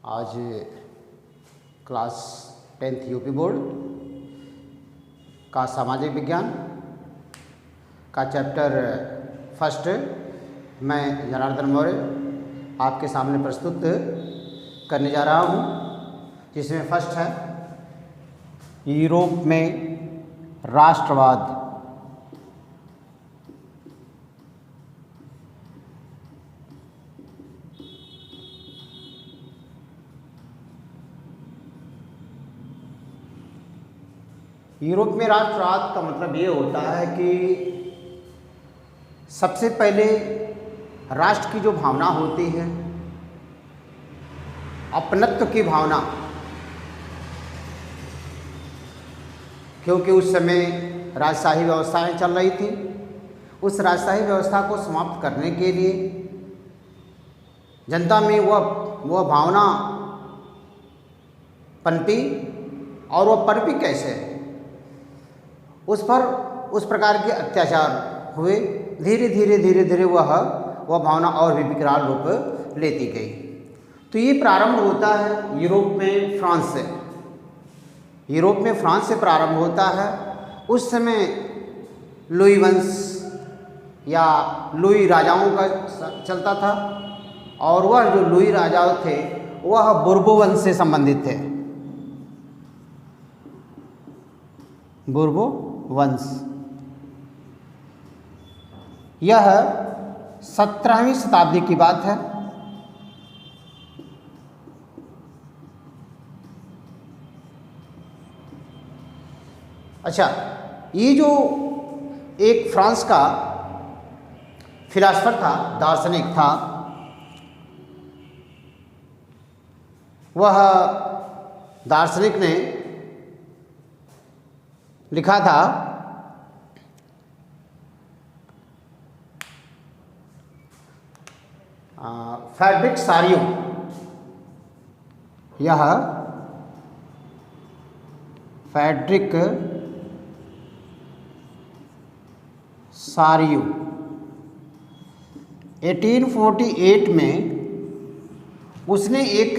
आज class 10th UP board का सामाजिक विज्ञान का चैप्टर फर्स्ट मैं जनार्दन मौर्य आपके सामने प्रस्तुत करने जा रहा हूँ, जिसमें फर्स्ट है यूरोप में राष्ट्रवाद। यूरोप में राष्ट्रवाद का मतलब ये होता है कि सबसे पहले राष्ट्र की जो भावना होती है, अपनत्व की भावना, क्योंकि उस समय राजशाही व्यवस्थाएं चल रही थी, उस राजशाही व्यवस्था को समाप्त करने के लिए जनता में वह भावना पनपी। और वह पनपी कैसे? उस पर उस प्रकार के अत्याचार हुए। धीरे धीरे वह भावना और भी विकराल रूप लेती गई। तो ये प्रारंभ होता है यूरोप में फ्रांस से। यूरोप में फ्रांस से प्रारंभ होता है। उस समय लुई वंश या लुई राजाओं का चलता था, और वह जो लुई राजा थे वह बुर्बो वंश से संबंधित थे। बुर्बो वंश यह 17वीं शताब्दी की बात है। अच्छा, ये जो एक फ्रांस का फिलासफर था, दार्शनिक था, वह दार्शनिक ने लिखा था फ्रेडरिक सारियो। यह फ्रेडरिक सारियो 1848 में उसने एक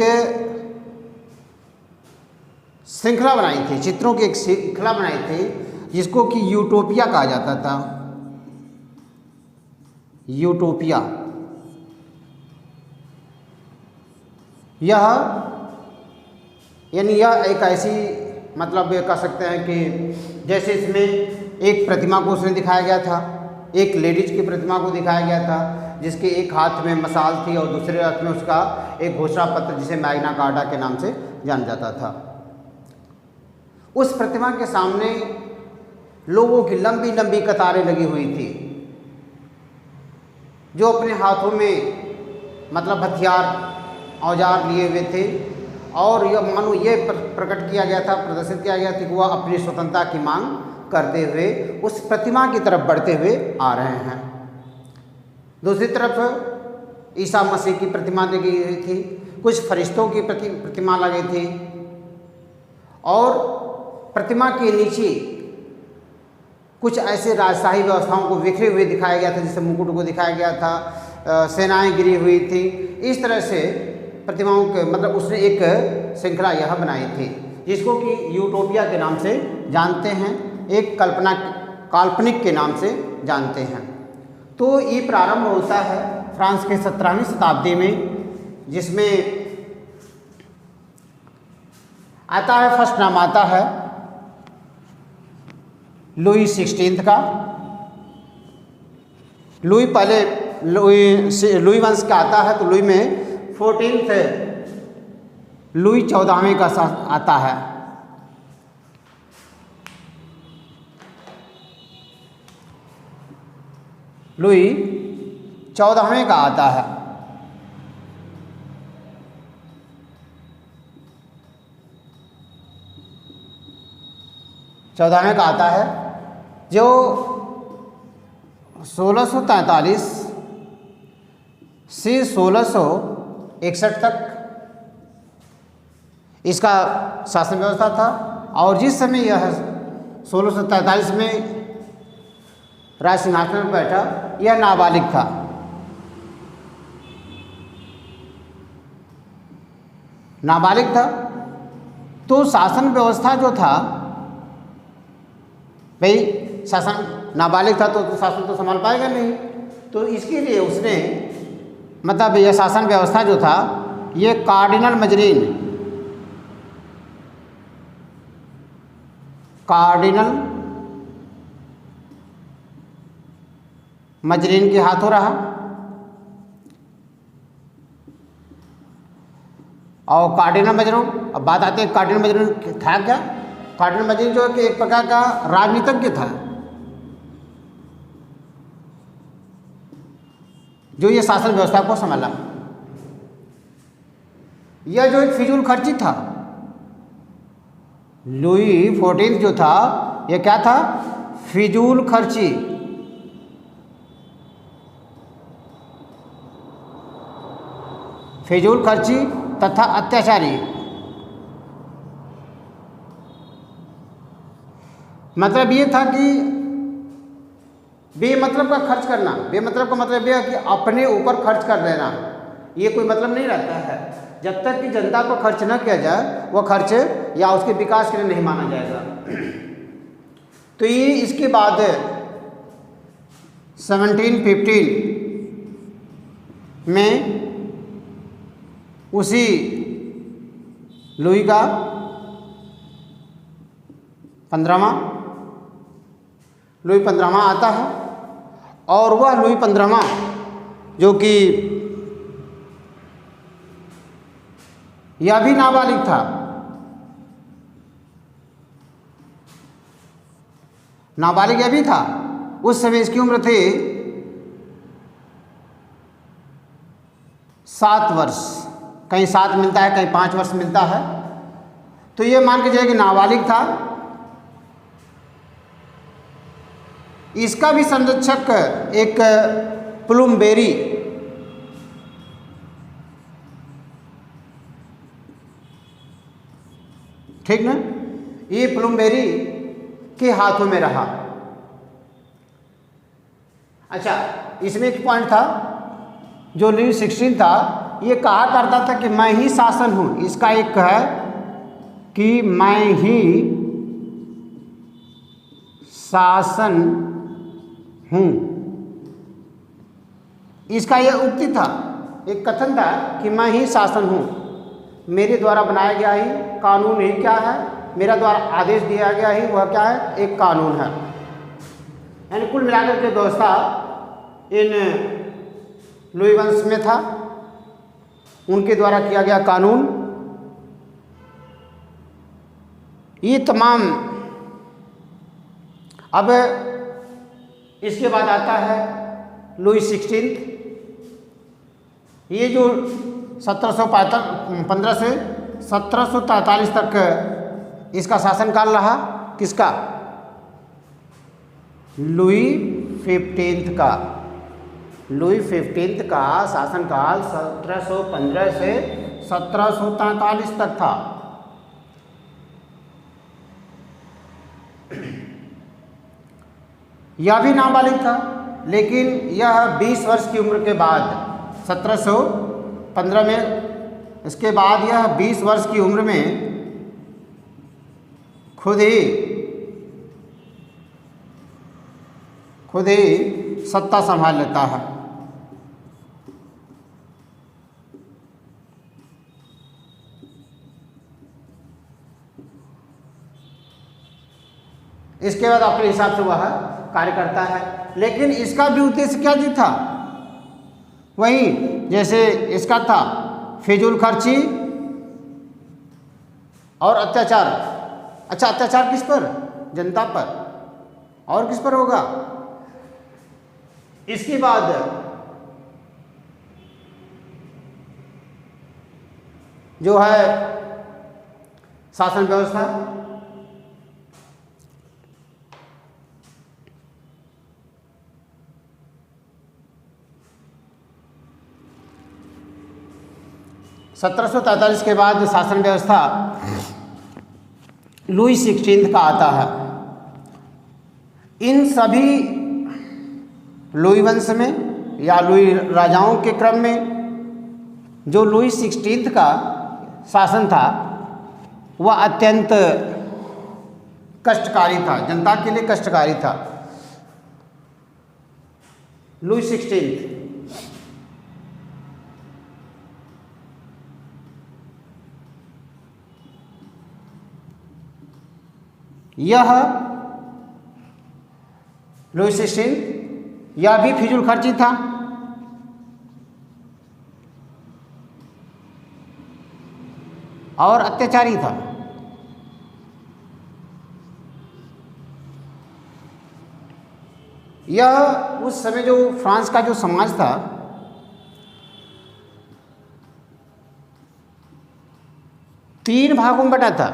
श्रृंखला बनाई थी, चित्रों की एक श्रृंखला बनाई थी, जिसको कि यूटोपिया कहा जाता था। यूटोपिया यह एक ऐसी, मतलब कह सकते हैं कि जैसे इसमें एक प्रतिमा को उसने दिखाया गया था, एक लेडीज की प्रतिमा को दिखाया गया था, जिसके एक हाथ में मशाल थी और दूसरे हाथ में उसका एक घोषणा पत्र, जिसे मैग्ना कार्टा के नाम से जाना जाता था। उस प्रतिमा के सामने लोगों की लंबी लंबी कतारें लगी हुई थी, जो अपने हाथों में मतलब हथियार औजार लिए हुए थे, और यह मानो ये प्रकट किया गया था, प्रदर्शित किया गया था कि वह अपनी स्वतंत्रता की मांग करते हुए उस प्रतिमा की तरफ बढ़ते हुए आ रहे हैं। दूसरी तरफ ईसा मसीह की प्रतिमा लगी हुई थी, कुछ फरिश्तों की प्रतिमा लगी थी, और प्रतिमा के नीचे कुछ ऐसे राजशाही व्यवस्थाओं को बिखरे हुए दिखाया गया था, जैसे मुकुट को दिखाया गया था, सेनाएं गिरी हुई थी। इस तरह से प्रतिमाओं के मतलब उसने एक श्रृंखला यह बनाई थी, जिसको कि यूटोपिया के नाम से जानते हैं, एक काल्पनिक के नाम से जानते हैं। तो ये प्रारंभ होता है फ्रांस के 17वीं शताब्दी में, जिसमें आता है, फर्स्ट नाम आता है लुई 16 का। लुई पहले लुई वंश का आता है, तो लुई में 14th लुई 14वें का आता है। लुई 14वें का आता है। चौदहवें का आता है, जो 1643 से 1661 तक इसका शासन व्यवस्था था। और जिस समय यह 1643 में राज सिंहासन पर बैठा, यह नाबालिग था। नाबालिग था, तो शासन व्यवस्था जो था, भाई शासन नाबालिग था तो शासन तो संभाल पाएगा नहीं, तो इसके लिए उसने मतलब यह शासन व्यवस्था जो था ये कार्डिनल मजरीन के हाथों रहा। और कार्डिनल मजरीन, अब बात आती है कार्डिनल मजरीन था क्या। कार्डिनल मजरीन जो है कि एक प्रकार का राजनीतिज्ञ था, जो ये शासन व्यवस्था को संभाला। यह जो एक फिजूल खर्ची था, लुई 14 जो था यह क्या था, फिजूल खर्ची। फिजूल खर्ची तथा अत्याचारी। मतलब ये था कि बेमतलब का खर्च करना। बेमतलब का मतलब यह है कि अपने ऊपर खर्च कर लेना, ये कोई मतलब नहीं रहता है। जब तक कि जनता को खर्च न किया जाए वह खर्च या उसके विकास के लिए नहीं माना जाएगा। तो ये इसके बाद 1715 में उसी लुई का 15वां आता है, और वह लुई 15वां जो कि यह भी नाबालिग था। नाबालिग यह भी था। उस समय इसकी उम्र थी 7 वर्ष, कहीं 7 मिलता है, कहीं 5 वर्ष मिलता है। तो ये मान के चलिए कि नाबालिग था। इसका भी संरक्षक एक प्लूमबेरी, ठीक ना, ये प्लूमबेरी के हाथों में रहा। अच्छा, इसमें एक पॉइंट था, जो लुई 16 था ये कहा करता था कि मैं ही शासन हूँ। इसका एक है कि मैं ही शासन हूँ, इसका यह उक्ति था, एक कथन था कि मैं ही शासन हूँ, मेरे द्वारा बनाया गया ही कानून ही क्या है, मेरा द्वारा आदेश दिया गया ही वह क्या है, एक कानून है। यानी कुल मिलाकर के व्यवस्था इन लुई वंश में था, उनके द्वारा किया गया कानून। ये तमाम। अब इसके बाद आता है लुई 16। ये जो 15 से 1743 तक इसका शासनकाल रहा। किसका? लुई 15 का। लुई 15 का शासनकाल 1715 से 1743 तक था। यह भी नाबालिग था, लेकिन यह 20 वर्ष की उम्र के बाद 1715 में, इसके बाद यह 20 वर्ष की उम्र में खुद ही सत्ता संभाल लेता है। इसके बाद अपने हिसाब से वह कार्य करता है। लेकिन इसका भी उद्देश्य क्या जी था? वही जैसे इसका था फिजूल खर्ची और अत्याचार। अच्छा, अत्याचार किस पर? जनता पर। और किस पर होगा? इसके बाद जो है शासन व्यवस्था, सत्रह सौ 1743 के बाद शासन व्यवस्था लुई 16 का आता है। इन सभी लुई वंश में या लुई राजाओं के क्रम में जो लुई 16 का शासन था वह अत्यंत कष्टकारी था, जनता के लिए कष्टकारी था। लुई 16 यह लुई 16 यह भी फिजूल खर्ची था। और अत्याचारी था। यह उस समय जो फ्रांस का जो समाज था तीन भागों में बटा था।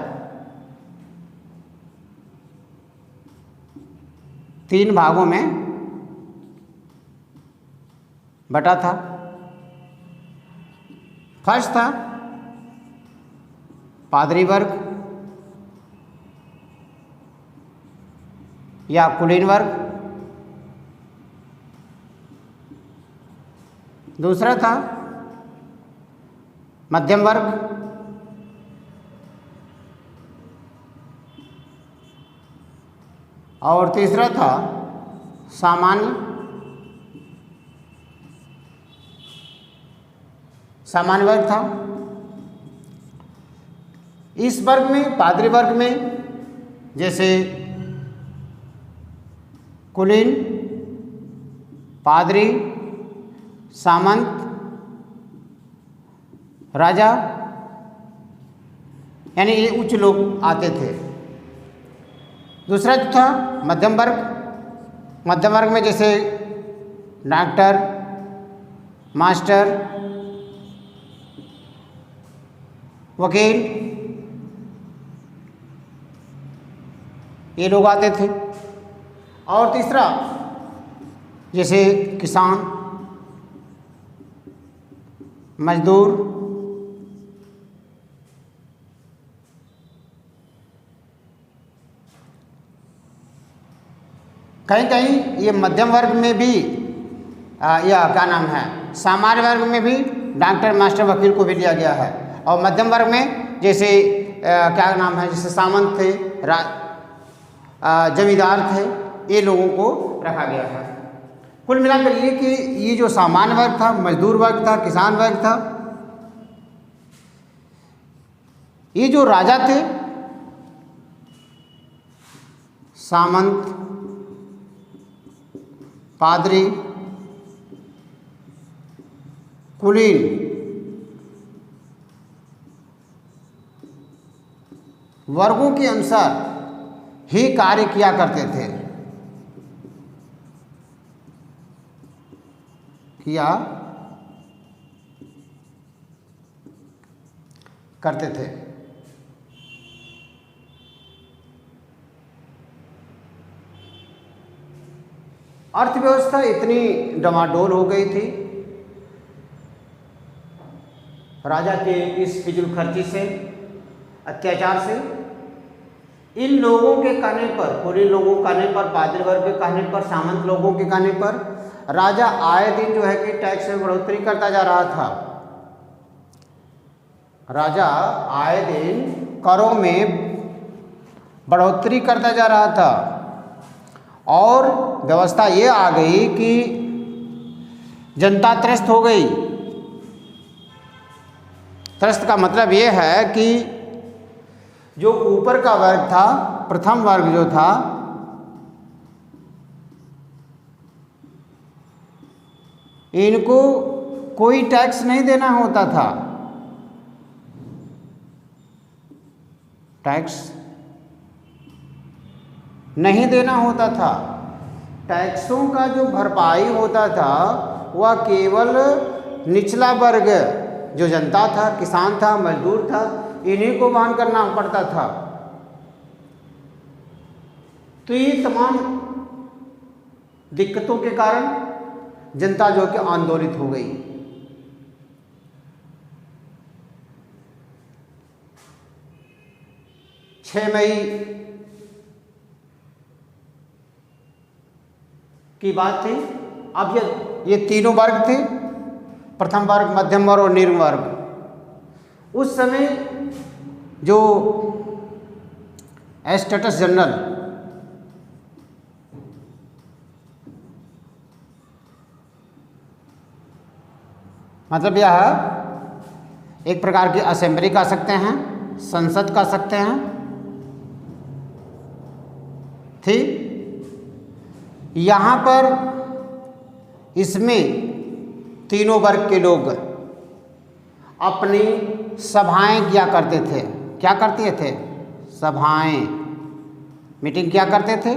तीन भागों में बटा था। फर्स्ट था पादरी वर्ग या कुलीन वर्ग, दूसरा था मध्यम वर्ग, और तीसरा था सामान्य वर्ग था। इस वर्ग में, पादरी वर्ग में, जैसे कुलीन, पादरी, सामंत, राजा, यानी ये उच्च लोग आते थे। दूसरा जो था मध्यम वर्ग। मध्यम वर्ग में जैसे डॉक्टर, मास्टर, वकील, ये लोग आते थे। और तीसरा जैसे किसान, मजदूर, कहीं कहीं ये मध्यम वर्ग में भी यह क्या नाम है, सामान्य वर्ग में भी डॉक्टर, मास्टर, वकील को भी लिया गया है। और मध्यम वर्ग में जैसे क्या नाम है, जैसे सामंत थे, जमींदार थे, ये लोगों को रखा गया है। कुल मिलाकर ये कि ये जो सामान्य वर्ग था, मजदूर वर्ग था, किसान वर्ग था, ये जो राजा थे, सामंत, पादरी, कुलीन, वर्गों के अनुसार ही कार्य किया करते थे, किया करते थे। अर्थव्यवस्था इतनी डमाडोल हो गई थी राजा के इस फिजूल खर्ची से, अत्याचार से। इन लोगों के कहने पर, कुलीन लोगों के कहने पर, पादरी वर्ग के कहने पर, सामंत लोगों के कहने पर राजा आए दिन जो है कि टैक्स में बढ़ोतरी करता जा रहा था। राजा आए दिन करों में बढ़ोतरी करता जा रहा था और व्यवस्था ये आ गई कि जनता त्रस्त हो गई। त्रस्त का मतलब ये है कि जो ऊपर का वर्ग था, प्रथम वर्ग जो था, इनको कोई टैक्स नहीं देना होता था। टैक्स नहीं देना होता था। टैक्सों का जो भरपाई होता था वह केवल निचला वर्ग, जो जनता था, किसान था, मजदूर था, इन्हीं को वहन करना पड़ता था। तो ये तमाम दिक्कतों के कारण जनता जो कि आंदोलित हो गई। छह मई की बात थी। अब ये तीनों वर्ग थे, प्रथम वर्ग, मध्यम वर्ग और निम्न वर्ग। उस समय जो स्टेटस जनरल मतलब यह एक प्रकार की असेंबली कह सकते हैं, संसद कह सकते हैं, थी। यहाँ पर इसमें तीनों वर्ग के लोग अपनी सभाएं किया करते थे। क्या करते थे? सभाएं, मीटिंग किया करते थे।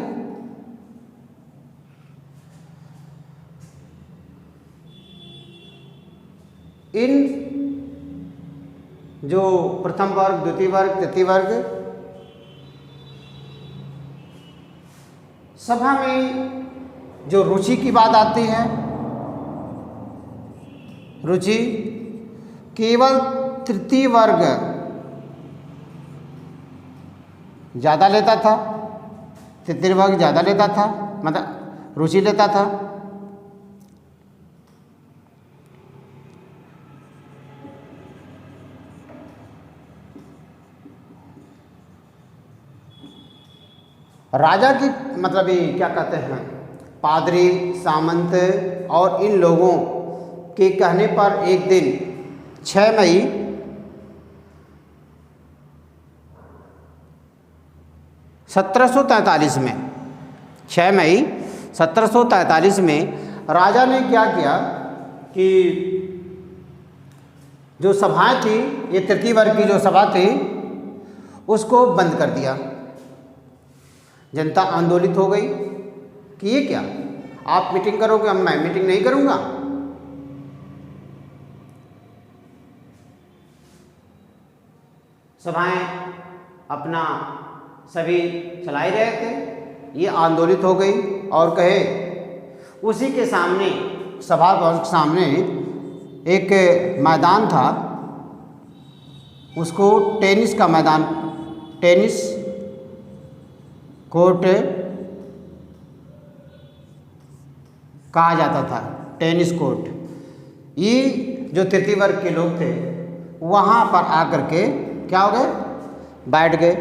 इन जो प्रथम वर्ग, द्वितीय वर्ग, तृतीय वर्ग सभा में जो रुचि की बात आती है, रुचि केवल तृतीय वर्ग ज़्यादा लेता था, तृतीय वर्ग ज़्यादा लेता था, मतलब रुचि लेता था। राजा की मतलब ये क्या कहते हैं, पादरी, सामंत और इन लोगों के कहने पर एक दिन 6 मई 1743 में 6 मई 1743 में राजा ने क्या किया कि जो सभाएं थी, ये तृतीय वर्ग की जो सभा थी उसको बंद कर दिया। जनता आंदोलित हो गई कि ये क्या, आप मीटिंग करोगे, अब मैं मीटिंग नहीं करूंगा। सभाएं अपना सभी चला ही रहे थे, ये आंदोलित हो गई और कहे उसी के सामने, सभा भवन के सामने एक मैदान था, उसको टेनिस का मैदान, टेनिस कोर्ट कहा जाता था, टेनिस कोर्ट। ये जो तृतीय वर्ग के लोग थे वहाँ पर आकर के क्या हो गए, बैठ गए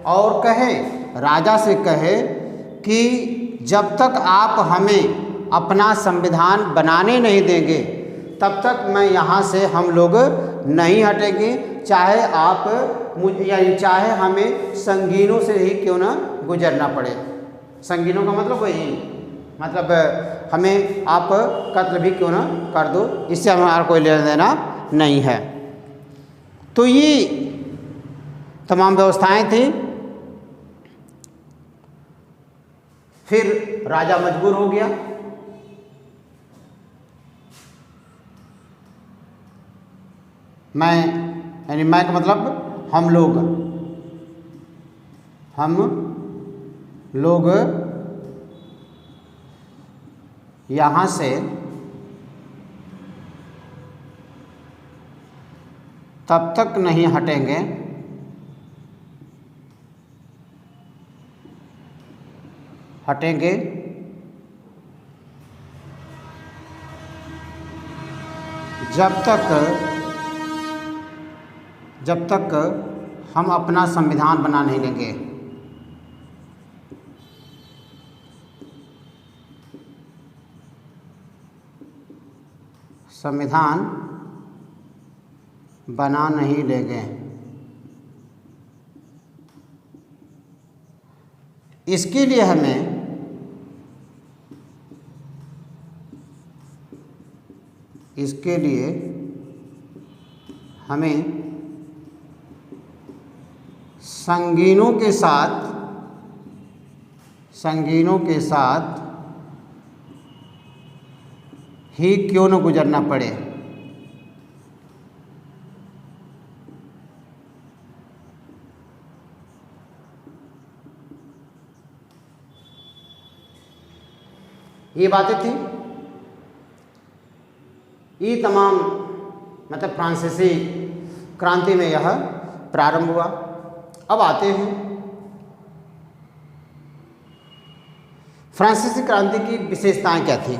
और कहे, राजा से कहे कि जब तक आप हमें अपना संविधान बनाने नहीं देंगे तब तक मैं यहाँ से हम लोग नहीं हटेंगे, चाहे आप यानी चाहे हमें संगीनों से ही क्यों ना गुजरना पड़े। संगीनों का मतलब वही, मतलब हमें आप कत्ल भी क्यों ना कर दो, इससे हमारा कोई लेना देना नहीं है। तो ये तमाम व्यवस्थाएं थी। फिर राजा मजबूर हो गया, मैं यानी मैं का मतलब हम लोग यहाँ से तब तक नहीं हटेंगे जब तक हम अपना संविधान बना नहीं लेंगे। संविधान बना नहीं लेंगे, इसके लिए हमें संगीनों के साथ ही क्यों न गुजरना पड़े। ये बातें थी, ये तमाम मतलब फ्रांसीसी क्रांति में यह प्रारंभ हुआ। अब आते हैं फ्रांसीसी क्रांति की विशेषताएं क्या थी।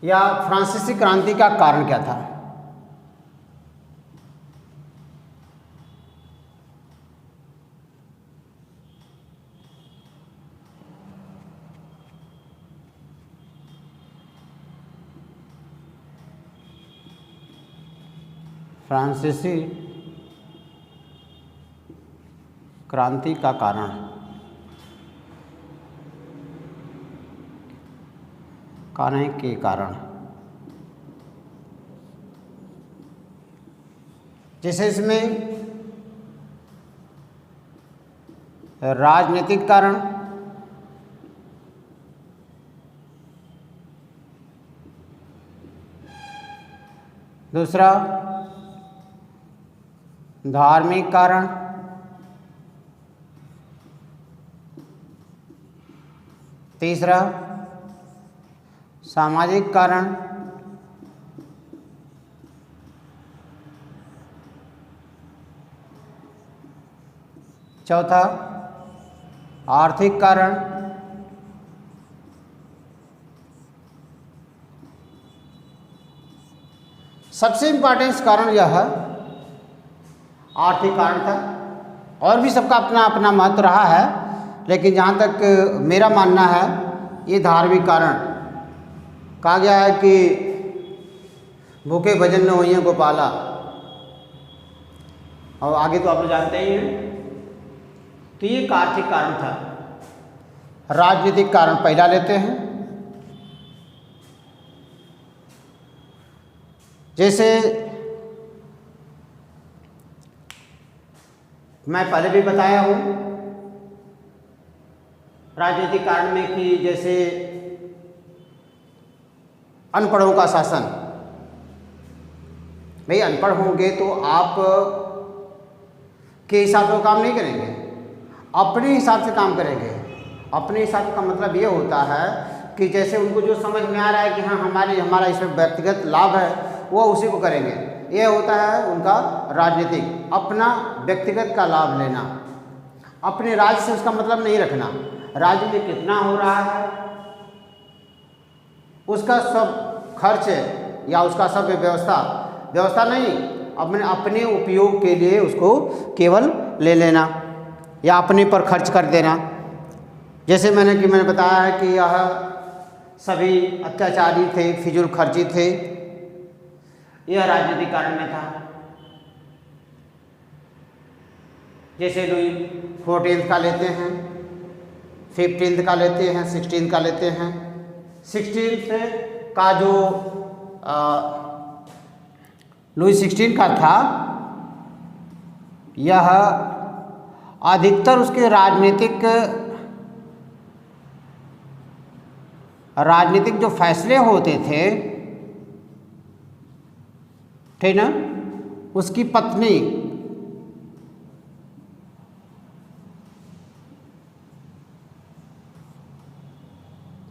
या फ्रांसीसी क्रांति का कारण क्या था? फ्रांसीसी क्रांति का कारण के कारण जैसे इसमें राजनीतिक कारण, दूसरा धार्मिक कारण, तीसरा सामाजिक कारण, चौथा आर्थिक कारण, सबसे इम्पोर्टेंट कारण यह आर्थिक कारण था। और भी सबका अपना अपना महत्व रहा है, लेकिन जहाँ तक मेरा मानना है ये धार्मिक कारण। कहा गया है कि भूखे भजन न होइए गोपाला, और आगे तो आप लोग जानते ही हैं। तो ये एक आर्थिक कारण था। राजनीतिक कारण पहला लेते हैं। जैसे मैं पहले भी बताया हूँ राजनीतिक कारण में कि जैसे अनपढ़ों का शासन। भाई अनपढ़ होंगे तो आप के हिसाब से काम नहीं करेंगे, अपने हिसाब से काम करेंगे। अपने हिसाब का मतलब ये होता है कि जैसे उनको जो समझ में आ रहा है कि हाँ हमारा इसमें व्यक्तिगत लाभ है, वो उसी को करेंगे। ये होता है उनका राजनीतिक, अपना व्यक्तिगत का लाभ लेना, अपने राज्य से उसका मतलब नहीं रखना। राज्य में कितना हो रहा है उसका सब खर्च या उसका सब व्यवस्था नहीं, अपने उपयोग के लिए उसको केवल ले लेना या अपने पर खर्च कर देना। जैसे मैंने बताया है कि यह सभी अत्याचारी थे, फिजूल खर्ची थे, यह राजनीतिक कारण में था। जैसे लुई 14th का लेते हैं, 15th का लेते हैं, 16th का लेते हैं। 16th का जो लुई 16 का था, यह अधिकतर उसके राजनीतिक जो फैसले होते थे, ठीक ना, उसकी पत्नी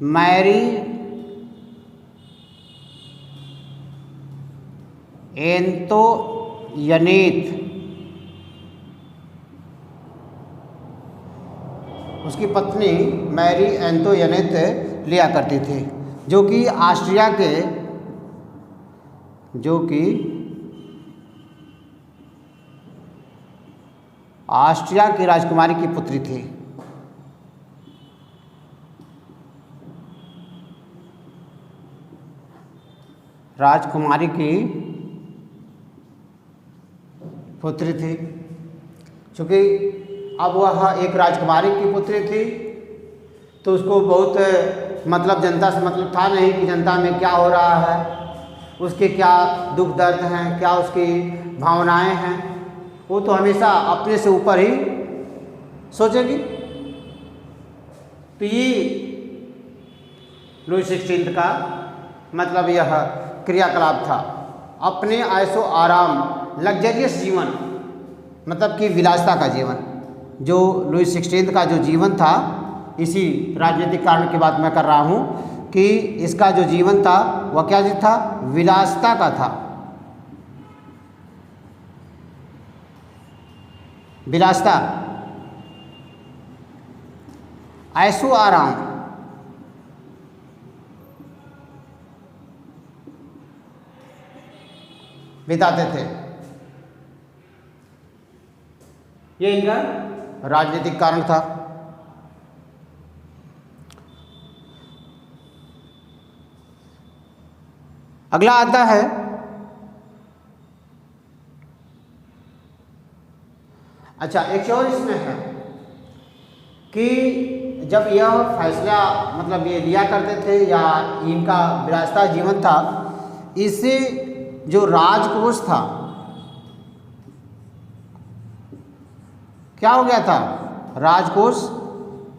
मैरी एंतोयनेत, उसकी पत्नी मैरी एंतोयनेत लिया करती थी, जो कि ऑस्ट्रिया की राजकुमारी की पुत्री थी। राजकुमारी की पुत्री थी। चूँकि अब वह एक राजकुमारी की पुत्री थी तो उसको बहुत जनता से मतलब था नहीं कि जनता में क्या हो रहा है, उसके क्या दुख दर्द हैं, क्या उसकी भावनाएं हैं। वो तो हमेशा अपने से ऊपर ही सोचेगी। तो ये लुई 16 का मतलब यह क्रियाकलाप था। अपने ऐशो आराम, लग्जरियस जीवन, मतलब कि विलासिता का जीवन, जो लुई 16 का जो जीवन था, इसी राजनीतिक कारण की बात मैं कर रहा हूँ कि इसका जो जीवन था वह क्या चीज़ था? विलासिता का था। विलासिता, ऐशो आराम। बिताते थे। ये इनका राजनीतिक कारण था। अगला आता है अच्छा, एक और इसमें है कि जब यह फैसला मतलब ये लिया करते थे या इनका विरासता जीवन था, इससे जो राजकोष था क्या हो गया था, राजकोष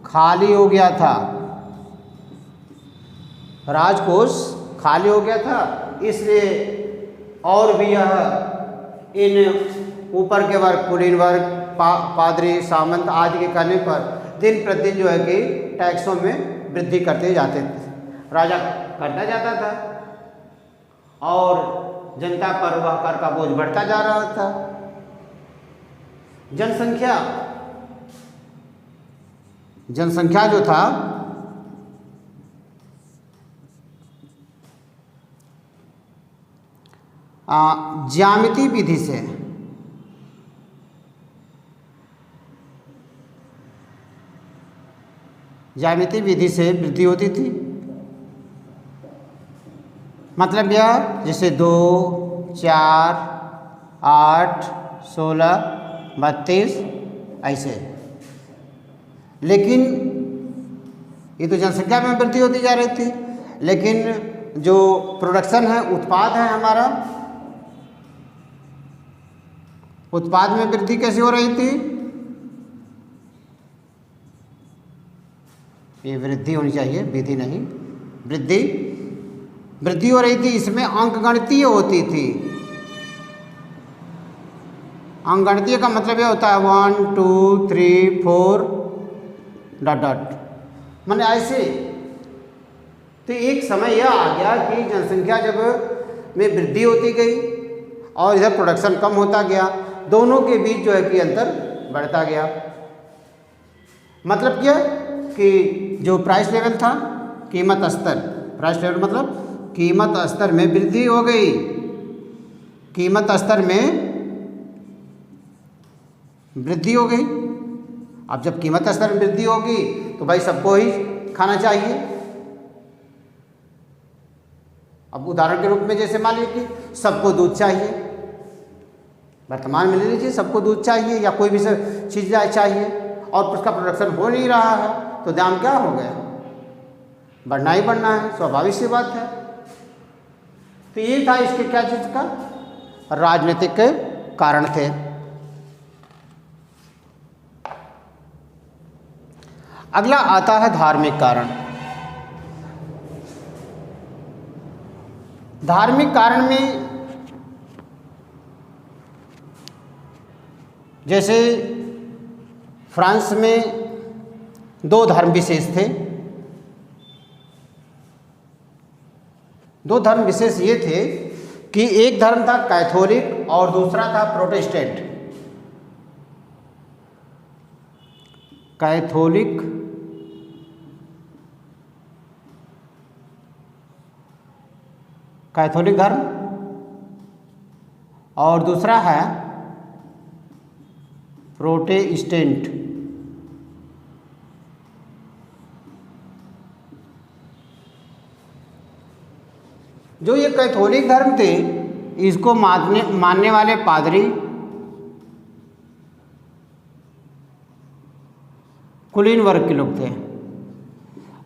खाली हो गया था, राजकोष खाली हो गया था। इसलिए और भी यह इन ऊपर के वर्ग, कुलीन वर्ग, पादरी, सामंत आदि के कहने पर दिन प्रतिदिन जो है कि टैक्सों में वृद्धि करते जाते थे, राजा करता जाता था और जनता पर वह कर का बोझ बढ़ता जा रहा था। जनसंख्या जो था ज्यामितीय विधि से वृद्धि होती थी। मतलब यह जैसे 2, 4, 8, 16, 32 ऐसे। लेकिन ये तो जनसंख्या में वृद्धि होती जा रही थी, लेकिन जो प्रोडक्शन है, उत्पाद है हमारा, उत्पाद में वृद्धि कैसे हो रही थी, ये वृद्धि होनी चाहिए, वृद्धि नहीं, वृद्धि हो रही थी। इसमें अंकगणितीय होती थी। अंकगणितीय का मतलब यह होता है 1, 2, 3, 4 ... माने ऐसे। तो एक समय यह आ गया कि जनसंख्या जब में वृद्धि होती गई और इधर प्रोडक्शन कम होता गया, दोनों के बीच जो है कि अंतर बढ़ता गया। मतलब क्या कि जो प्राइस लेवल था, कीमत स्तर, प्राइस लेवल मतलब कीमत स्तर में वृद्धि हो गई, कीमत स्तर में वृद्धि हो गई। अब जब कीमत स्तर में वृद्धि होगी तो भाई सबको ही खाना चाहिए। अब उदाहरण के रूप में जैसे मान लीजिए कि सबको दूध चाहिए, वर्तमान में ले लीजिए, सबको दूध चाहिए या कोई भी चीज़ चाहिए और उसका प्रोडक्शन हो नहीं रहा है, तो दाम क्या हो गया, बढ़ना ही बढ़ना है, स्वाभाविक सी बात है। तो ये था इसके क्या चीज़ का, राजनीतिक कारण थे। अगला आता है धार्मिक कारण। धार्मिक कारण में जैसे फ्रांस में 2 धर्म विशेष थे। 2 धर्म विशेष ये थे कि एक धर्म था कैथोलिक और दूसरा था प्रोटेस्टेंट। कैथोलिक धर्म और दूसरा है प्रोटेस्टेंट। जो ये कैथोलिक धर्म थे, इसको मानने वाले पादरी कुलीन वर्ग के लोग थे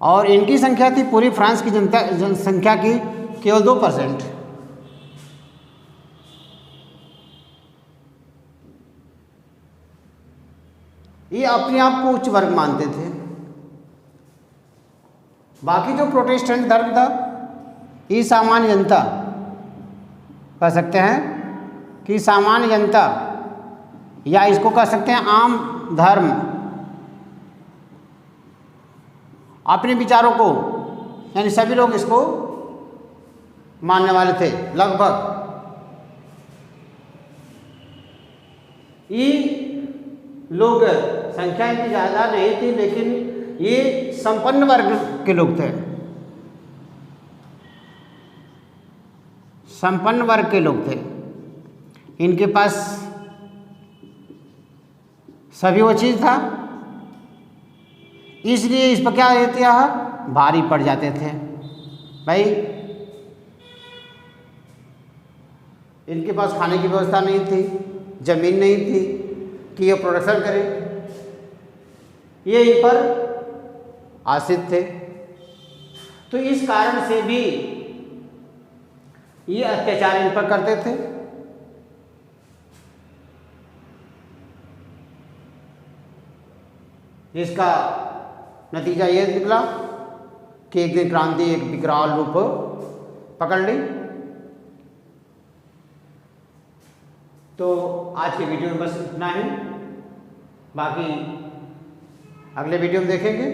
और इनकी संख्या थी पूरी फ्रांस की जनसंख्या की केवल 2%। ये अपने आप को उच्च वर्ग मानते थे। बाकी जो प्रोटेस्टेंट धर्म था, ये सामान्य जनता, कह सकते हैं कि सामान्य जनता, या इसको कह सकते हैं आम धर्म, अपने विचारों को, यानी सभी लोग इसको मानने वाले थे लगभग। ये लोग संख्या इतनी ज़्यादा नहीं थी, लेकिन ये संपन्न वर्ग के लोग थे, संपन्न वर्ग के लोग थे। इनके पास सभी वो चीज़ था, इसलिए इस पर क्या रहते हैं, भारी पड़ जाते थे। भाई इनके पास खाने की व्यवस्था नहीं थी, ज़मीन नहीं थी कि ये प्रोडक्शन करें, ये इन पर आश्रित थे। तो इस कारण से भी ये अत्याचार इन पर करते थे। इसका नतीजा ये निकला कि एक दिन क्रांति एक विकराल रूप पकड़ ली। तो आज के वीडियो में बस इतना ही, बाकी अगले वीडियो में देखेंगे।